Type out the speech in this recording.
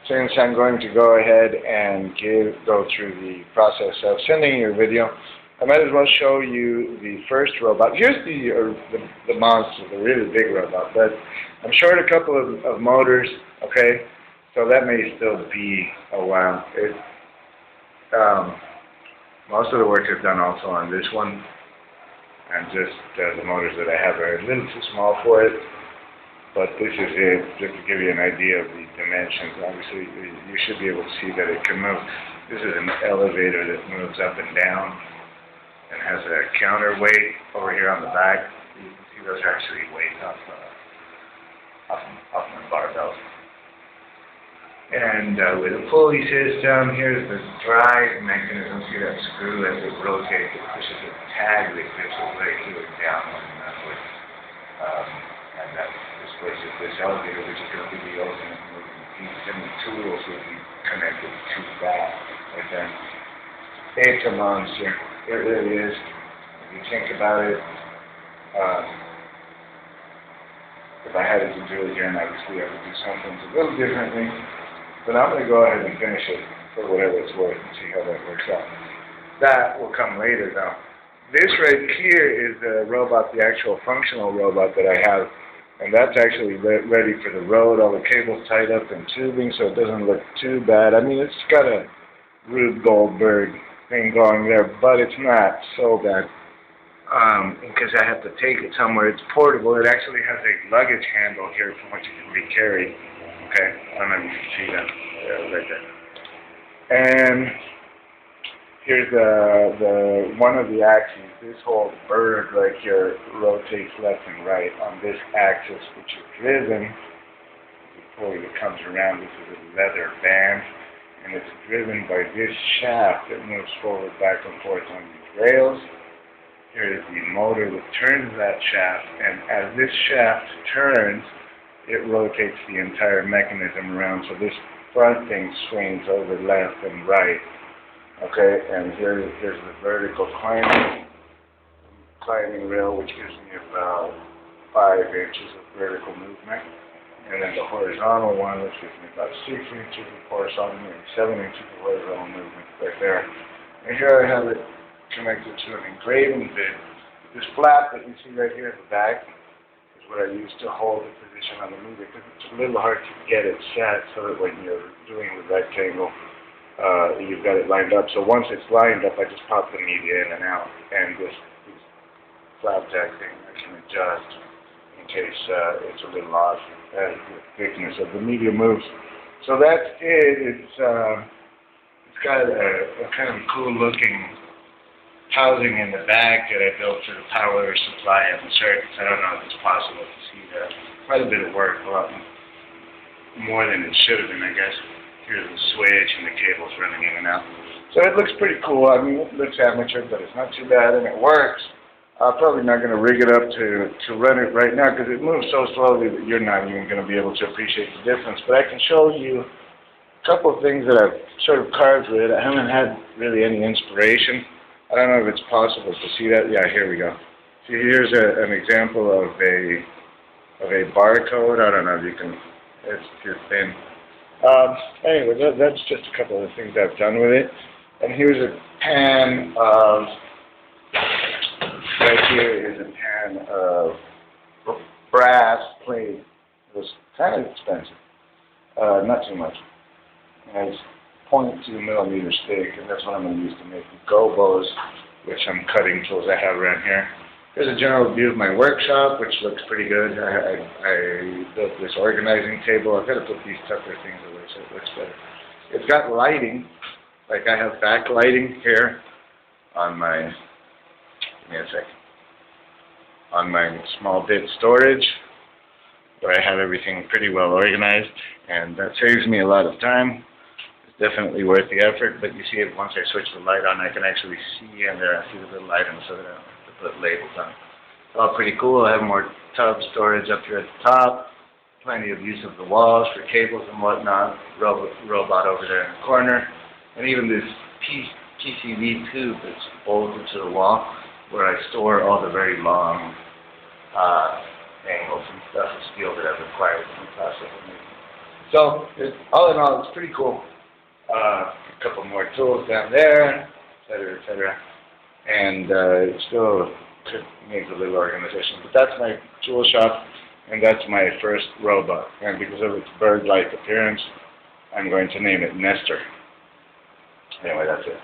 since I'm going to go ahead and go through the process of sending you a video, I might as well show you the first robot. Here's the monster, the really big robot, but I'm short a couple of motors, okay, so that may still be a while. Most of the work is done also on this one, and just the motors that I have are a little too small for it. But this is it, just to give you an idea of the dimensions. Obviously, you should be able to see that it can move. This is an elevator that moves up and down and has a counterweight over here on the back. You can see those are actually weights off my barbells. And with a pulley system, here's the drive mechanism. See that screw as it rotates, it pushes a tag that grips it right here downward and upward. And that displaces this elevator, which is going to be the ultimate moving piece, and the tools will be connected to that right there. It's a monster. It really is. If you think about it, if I had it to do again, obviously I would do some things a little differently. But I'm going to go ahead and finish it for whatever it's worth and see how that works out. That will come later now. This right here is the robot, the actual functional robot that I have. And that's actually ready for the road. All the cables tied up in tubing so it doesn't look too bad. I mean, it's got a Rube Goldberg thing going there, but it's not so bad. Because I have to take it somewhere. It's portable. It actually has a luggage handle here from which it can be carried. Okay, I don't know if you can see that right there. And here's the one of the axes. This whole bird right here rotates left and right on this axis, which is driven. The pulley that comes around. This is a leather band, and it's driven by this shaft that moves forward, back, and forth on these rails. Here is the motor that turns that shaft, and as this shaft turns, it rotates the entire mechanism around, so this front thing swings over left and right. Okay, and here's the vertical climbing rail, which gives me about 5 inches of vertical movement, and then the horizontal one, which gives me about 6 inches of horizontal movement, 7 inches of horizontal movement right there. And here I have it connected to an engraving bit. This flap that you see right here at the back is what I use to hold the position on the meter, because it's a little hard to get it set so that when you're doing the rectangle, you've got it lined up. So once it's lined up, I just pop the media in and out, and this flap jack thing I can adjust in case it's a little off as the thickness of the media moves. So that's it. It's got a kind of cool looking housing in the back that I built for the power supply and the circuits. I don't know if it's possible to see that. Quite a bit of work, a lot more than it should have been, I guess. Here's the switch and the cables running in and out. So it looks pretty cool. I mean, it looks amateur, but it's not too bad, and it works. I'm probably not going to rig it up to run it right now because it moves so slowly that you're not even going to be able to appreciate the difference. But I can show you a couple of things that I've sort of carved with it. I haven't had really any inspiration. I don't know if it's possible to see that. Yeah, here we go. See, here's an example of a barcode. I don't know if you can. It's too thin. Anyway, that's just a couple of the things I've done with it. And here's a pan of. Right here is a pan of brass plate. It was kind of expensive. Not too much. And it's 0.2 millimeters thick, and that's what I'm going to use to make the gobos, which I'm cutting tools I have around here. Here's a general view of my workshop, which looks pretty good. I built this organizing table. I've got to put these tougher things away so it looks better. It's got lighting, like I have backlighting here on my, give me a second, on my small bit storage, where I have everything pretty well organized, and that saves me a lot of time. Definitely worth the effort, but you see it once I switch the light on, I can actually see in there. I see the little items so that I don't have to put labels on. It's all pretty cool. I have more tub storage up here at the top, plenty of use of the walls for cables and whatnot, robot over there in the corner, and even this PCV tube that's bolted to the wall where I store all the very long angles and stuff of steel that I've acquired from process. So, all in all, it's pretty cool. A couple more tools down there, et cetera, and it still needs a little organization. But that's my tool shop, and that's my first robot. And because of its bird-like appearance, I'm going to name it Nestor. Anyway, that's it.